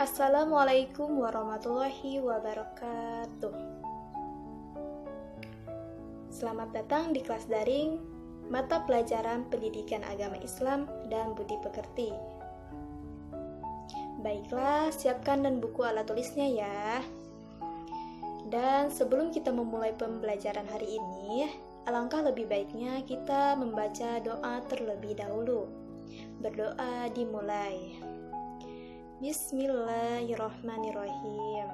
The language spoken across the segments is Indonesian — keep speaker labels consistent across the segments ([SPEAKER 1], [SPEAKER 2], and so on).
[SPEAKER 1] Assalamualaikum warahmatullahi wabarakatuh. Selamat datang di kelas daring mata pelajaran Pendidikan Agama Islam dan Budi Pekerti. Baiklah, siapkan dan buku alat tulisnya ya. Dan sebelum kita memulai pembelajaran hari ini, alangkah lebih baiknya kita membaca doa terlebih dahulu. Berdoa dimulai. Bismillahirrahmanirrahim.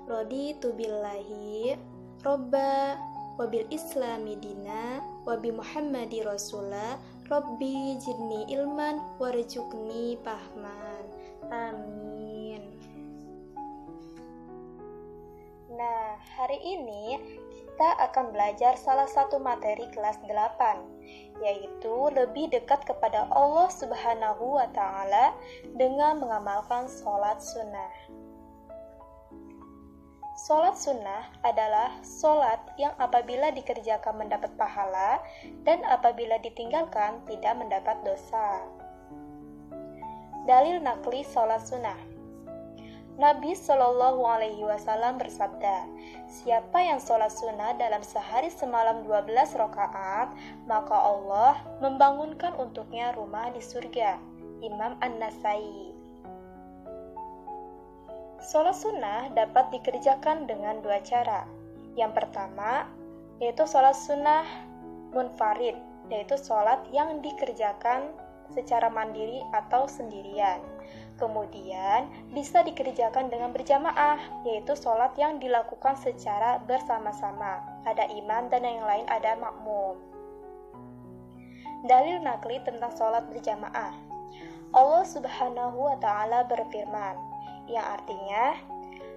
[SPEAKER 1] Raditu billahi robba wabil islami dina wabi muhammadi rasulah rabbi jidni ilman warjukni pahman. Amin. Nah, hari ini kita akan belajar salah satu materi kelas 8, yaitu lebih dekat kepada Allah Subhanahu wa Ta'ala dengan mengamalkan sholat sunnah. Sholat sunnah adalah sholat yang apabila dikerjakan mendapat pahala dan apabila ditinggalkan tidak mendapat dosa. Dalil nakli sholat sunnah. Nabi Shallallahu Alaihi Wasallam bersabda, siapa yang sholat sunnah dalam sehari semalam 12 rakaat, maka Allah membangunkan untuknya rumah di surga. Imam An-Nasai. Sholat sunnah dapat dikerjakan dengan dua cara. Yang pertama, yaitu sholat sunnah munfarid, yaitu sholat yang dikerjakan secara mandiri atau sendirian. Kemudian bisa dikerjakan dengan berjamaah, yaitu sholat yang dilakukan secara bersama-sama. Ada imam dan yang lain ada makmum. Dalil nakli tentang sholat berjamaah. Allah Subhanahu wa Ta'ala berfirman, yang artinya,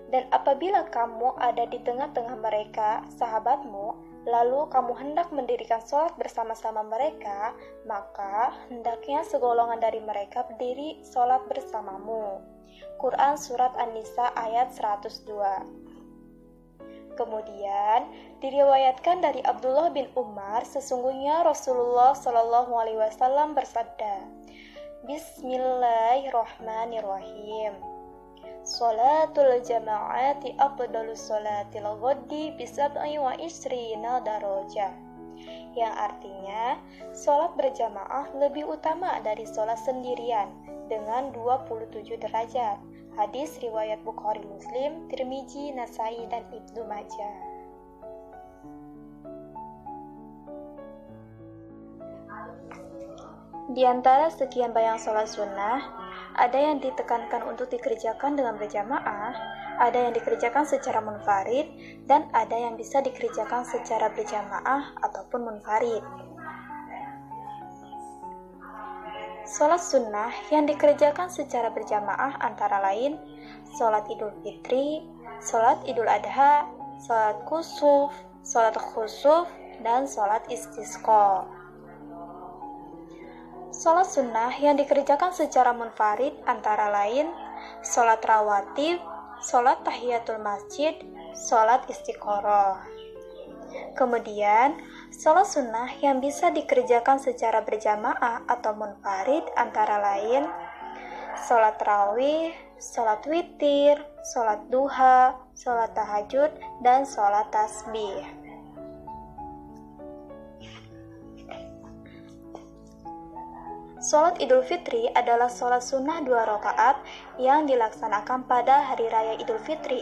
[SPEAKER 1] dan apabila kamu ada di tengah-tengah mereka, sahabatmu, lalu kamu hendak mendirikan sholat bersama-sama mereka, maka hendaknya segolongan dari mereka berdiri sholat bersamamu. Quran Surat An-Nisa ayat 102. Kemudian, diriwayatkan dari Abdullah bin Umar, sesungguhnya Rasulullah Shallallahu Alaihi Wasallam bersabda, Bismillahirrahmanirrahim. Sholatul jama'ati afdalu sholatil ghaddi bisab'i wa isrina darajah. Yang artinya, sholat berjamaah lebih utama dari sholat sendirian dengan 27 derajat. Hadis riwayat Bukhari Muslim, Tirmizi, Nasai, dan Ibnu Majah. Di antara sekian banyak sholat sunnah, ada yang ditekankan untuk dikerjakan dengan berjamaah, ada yang dikerjakan secara munfarid, dan ada yang bisa dikerjakan secara berjamaah ataupun munfarid. Sholat sunnah yang dikerjakan secara berjamaah antara lain sholat Idul Fitri, sholat Idul Adha, sholat kusuf, sholat khusuf, dan sholat istisqa. Sholat sunnah yang dikerjakan secara munfarid antara lain sholat rawatib, sholat tahiyatul masjid, sholat istiqoroh. Kemudian, sholat sunnah yang bisa dikerjakan secara berjamaah atau munfarid antara lain sholat tarawih, sholat witir, sholat duha, sholat tahajud, dan sholat tasbih. Sholat Idul Fitri adalah sholat sunnah 2 rakaat yang dilaksanakan pada Hari Raya Idul Fitri,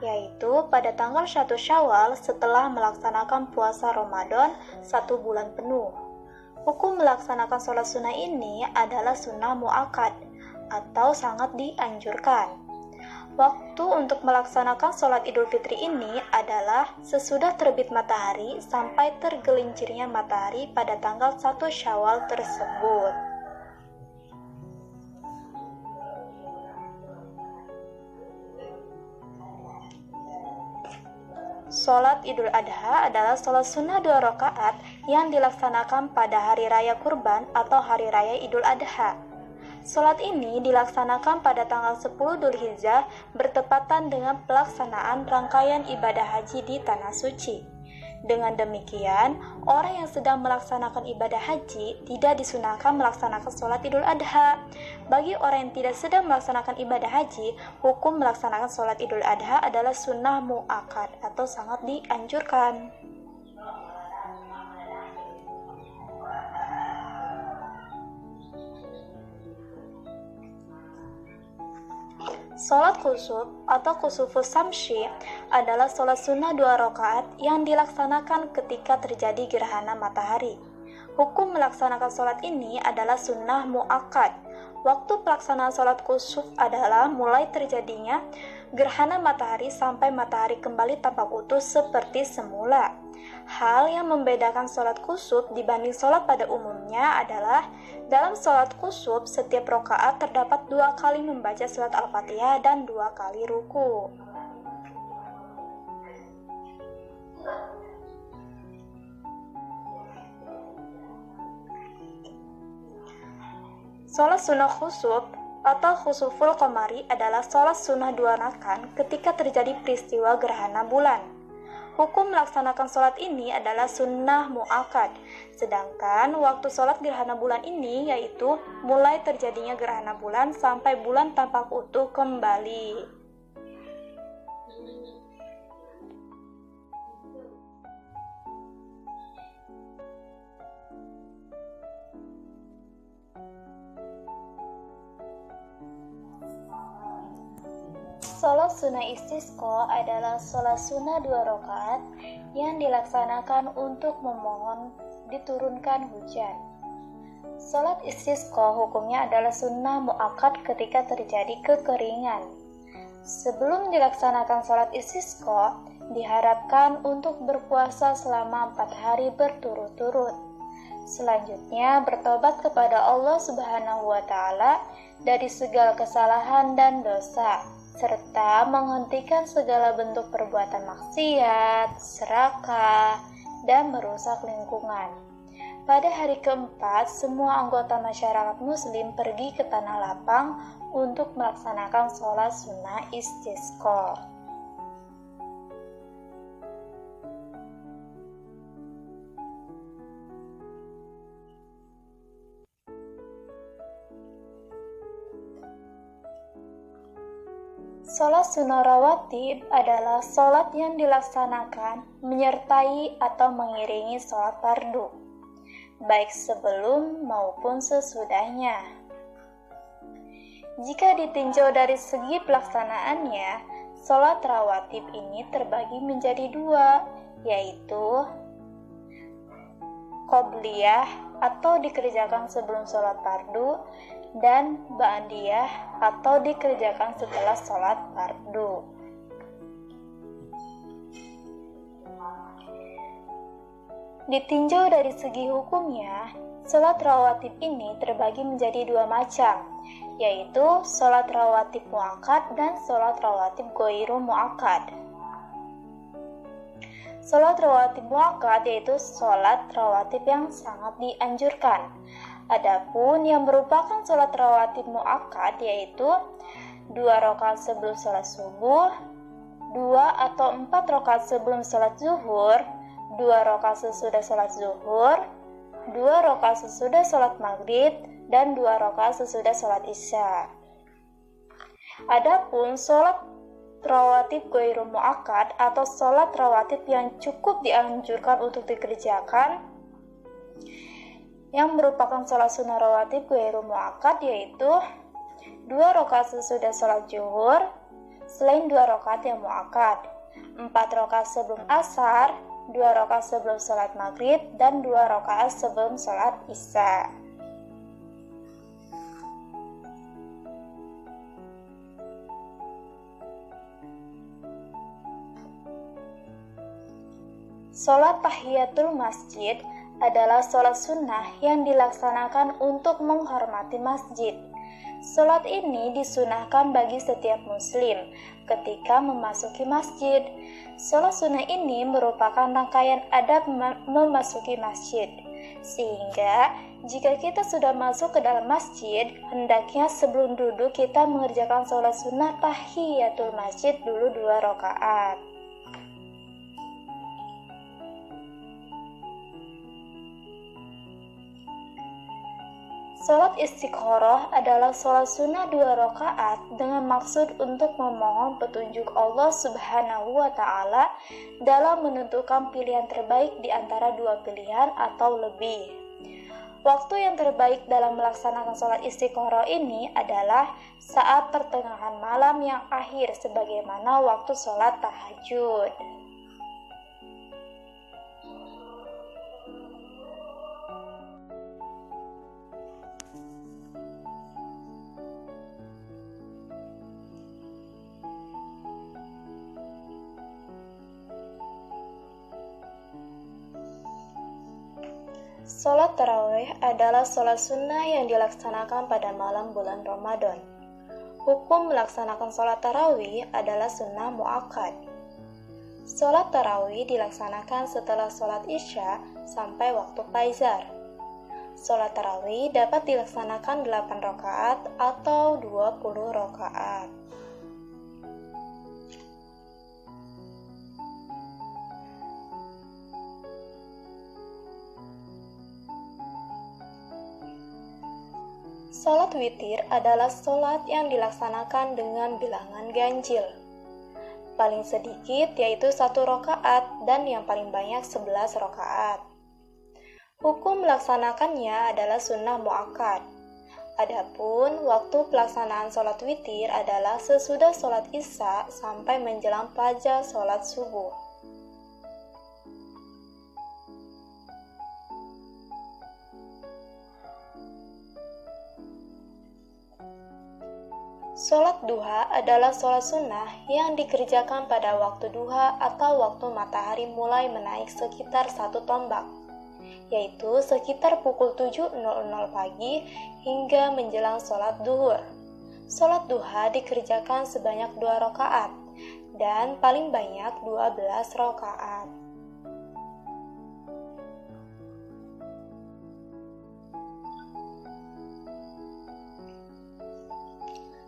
[SPEAKER 1] yaitu pada tanggal 1 Syawal setelah melaksanakan puasa Ramadan 1 bulan penuh. Hukum melaksanakan sholat sunnah ini adalah sunnah mu'akkad atau sangat dianjurkan. Waktu untuk melaksanakan sholat Idul Fitri ini adalah sesudah terbit matahari sampai tergelincirnya matahari pada tanggal 1 Syawal tersebut. Sholat Idul Adha adalah sholat sunnah 2 rakaat yang dilaksanakan pada Hari Raya Kurban atau Hari Raya Idul Adha. Sholat ini dilaksanakan pada tanggal 10 Dzulhijjah bertepatan dengan pelaksanaan rangkaian ibadah haji di Tanah Suci. Dengan demikian, orang yang sedang melaksanakan ibadah haji tidak disunahkan melaksanakan sholat Idul Adha. Bagi orang yang tidak sedang melaksanakan ibadah haji, hukum melaksanakan sholat Idul Adha adalah sunnah mu'akkad atau sangat dianjurkan. Sholat khusuf atau khusufus samsi adalah sholat sunnah 2 rakaat yang dilaksanakan ketika terjadi gerhana matahari. Hukum melaksanakan sholat ini adalah sunnah mu'akkad. Waktu pelaksanaan sholat khusuf adalah mulai terjadinya gerhana matahari sampai matahari kembali tampak utuh seperti semula. Hal yang membedakan sholat khusuf dibanding sholat pada umumnya adalah dalam sholat khusuf setiap rakaat terdapat 2 kali membaca surat Al-Fatihah dan 2 kali ruku. Sholat sunnah khusuf atau khusuful qamari adalah sholat sunnah 2 rakaat ketika terjadi peristiwa gerhana bulan. Hukum melaksanakan sholat ini adalah sunnah mu'akkad. Sedangkan waktu sholat gerhana bulan ini yaitu mulai terjadinya gerhana bulan sampai bulan tampak utuh kembali. Sholat sunnah istisqa adalah sholat sunnah 2 rakaat yang dilaksanakan untuk memohon diturunkan hujan. Sholat istisqa hukumnya adalah sunnah mu'akkad ketika terjadi kekeringan. Sebelum dilaksanakan sholat istisqa, diharapkan untuk berpuasa selama 4 hari berturut-turut. Selanjutnya bertobat kepada Allah Subhanahu wa Ta'ala dari segala kesalahan dan dosa, serta menghentikan segala bentuk perbuatan maksiat, serakah, dan merusak lingkungan. Pada hari keempat, semua anggota masyarakat muslim pergi ke tanah lapang untuk melaksanakan sholat sunnah istisqa. Sholat sunnah rawatib adalah sholat yang dilaksanakan menyertai atau mengiringi sholat fardu, baik sebelum maupun sesudahnya. Jika ditinjau dari segi pelaksanaannya, sholat rawatib ini terbagi menjadi 2, yaitu qobliyah atau dikerjakan sebelum sholat fardu, dan ba'diyah atau dikerjakan setelah sholat fardu. Ditinjau dari segi hukumnya, sholat rawatib ini terbagi menjadi 2 macam, yaitu sholat rawatib mu'akkad dan sholat rawatib ghairu mu'akkad. Sholat rawatib mu'akkad yaitu sholat rawatib yang sangat dianjurkan. Adapun yang merupakan sholat rawatib mu'akkad yaitu 2 rakaat sebelum sholat subuh, 2 atau 4 rakaat sebelum sholat zuhur, 2 rakaat sesudah sholat zuhur, 2 rakaat sesudah sholat maghrib, dan 2 rakaat sesudah sholat isya. Adapun sholat rawatib ghairu mu'akkad atau sholat rawatib yang cukup dianjurkan untuk dikerjakan, yang merupakan sholat sunnah rawatib ghairu mu'akkad yaitu 2 rakaat sesudah sholat zuhur, selain 2 rakaat yang mu'akkad, 4 rakaat sebelum asar, 2 rakaat sebelum sholat maghrib, dan 2 rakaat sebelum sholat isya. Sholat tahiyatul masjid adalah sholat sunnah yang dilaksanakan untuk menghormati masjid. Sholat ini disunahkan bagi setiap muslim ketika memasuki masjid. Sholat sunnah ini merupakan rangkaian adab memasuki masjid. Sehingga jika kita sudah masuk ke dalam masjid, hendaknya sebelum duduk kita mengerjakan sholat sunnah tahiyatul masjid dulu 2 rakaat. Sholat istikharah adalah sholat sunnah 2 rakaat dengan maksud untuk memohon petunjuk Allah Subhanahu wa Ta'ala dalam menentukan pilihan terbaik di antara 2 pilihan atau lebih. Waktu yang terbaik dalam melaksanakan sholat istikharah ini adalah saat pertengahan malam yang akhir, sebagaimana waktu sholat tahajud. Sholat tarawih adalah sholat sunnah yang dilaksanakan pada malam bulan Ramadan. Hukum melaksanakan sholat tarawih adalah sunnah muakkad. Sholat tarawih dilaksanakan setelah sholat isya sampai waktu fajar. Sholat tarawih dapat dilaksanakan 8 rakaat atau 20 rakaat. Sholat witir adalah sholat yang dilaksanakan dengan bilangan ganjil. Paling sedikit yaitu 1 rakaat dan yang paling banyak 11 rakaat. Hukum melaksanakannya adalah sunnah muakkad. Adapun waktu pelaksanaan sholat witir adalah sesudah sholat isya sampai menjelang fajar sholat subuh. Sholat duha adalah sholat sunnah yang dikerjakan pada waktu duha atau waktu matahari mulai menaik sekitar 1 tombak, yaitu sekitar pukul 7.00 pagi hingga menjelang sholat duhur. Sholat duha dikerjakan sebanyak 2 rakaat dan paling banyak 12 rakaat.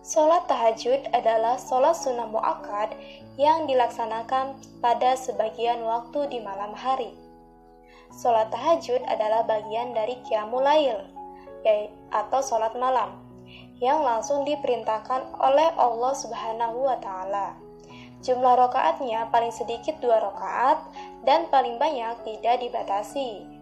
[SPEAKER 1] Sholat tahajud adalah sholat sunnah muakkad yang dilaksanakan pada sebagian waktu di malam hari. Sholat tahajud adalah bagian dari qiyamul lail atau sholat malam yang langsung diperintahkan oleh Allah Subhanahu wa Ta'ala. Jumlah rakaatnya paling sedikit 2 rakaat dan paling banyak tidak dibatasi.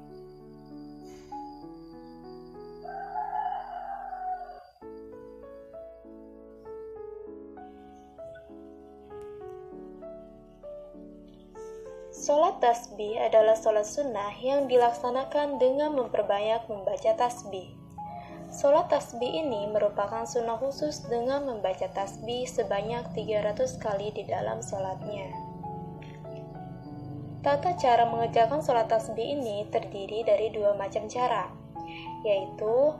[SPEAKER 1] Sholat tasbih adalah sholat sunnah yang dilaksanakan dengan memperbanyak membaca tasbih. Sholat tasbih ini merupakan sunnah khusus dengan membaca tasbih sebanyak 300 kali di dalam sholatnya. Tata cara mengerjakan sholat tasbih ini terdiri dari 2 macam cara, yaitu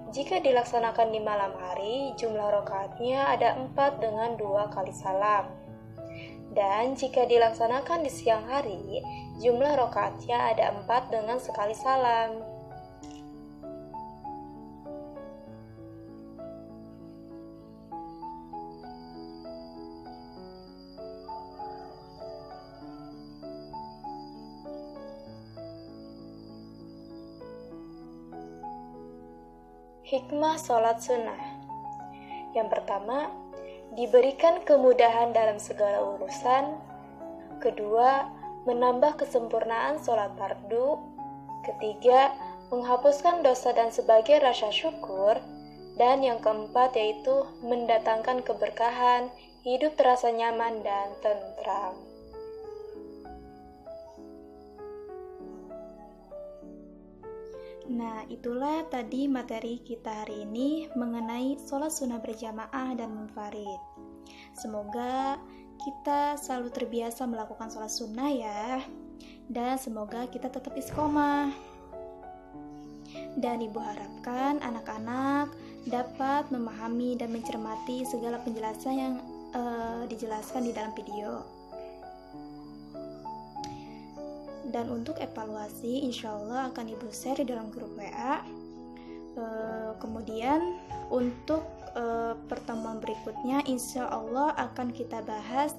[SPEAKER 1] jika dilaksanakan di malam hari, jumlah rakaatnya ada 4 dengan 2 kali salam. Dan jika dilaksanakan di siang hari, jumlah rakaatnya ada 4 dengan sekali salam. Hikmah sholat sunnah. Yang pertama, diberikan kemudahan dalam segala urusan. Kedua, menambah kesempurnaan sholat fardu. Ketiga, menghapuskan dosa dan sebagai rasa syukur. Dan yang keempat yaitu mendatangkan keberkahan, hidup terasa nyaman dan tentram. Nah, itulah tadi materi kita hari ini mengenai sholat sunnah berjamaah dan munfarid. Semoga kita selalu terbiasa melakukan sholat sunnah ya, dan semoga kita tetap istiqomah. Dan Ibu harapkan anak-anak dapat memahami dan mencermati segala penjelasan yang dijelaskan di dalam video. Dan untuk evaluasi insya Allah akan Ibu share di dalam grup WA. Kemudian untuk pertemuan berikutnya insya Allah akan kita bahas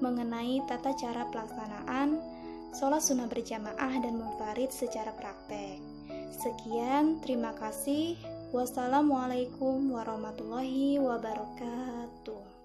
[SPEAKER 1] mengenai tata cara pelaksanaan sholat sunnah berjamaah dan munfarid secara praktek. Sekian, terima kasih. Wassalamualaikum warahmatullahi wabarakatuh.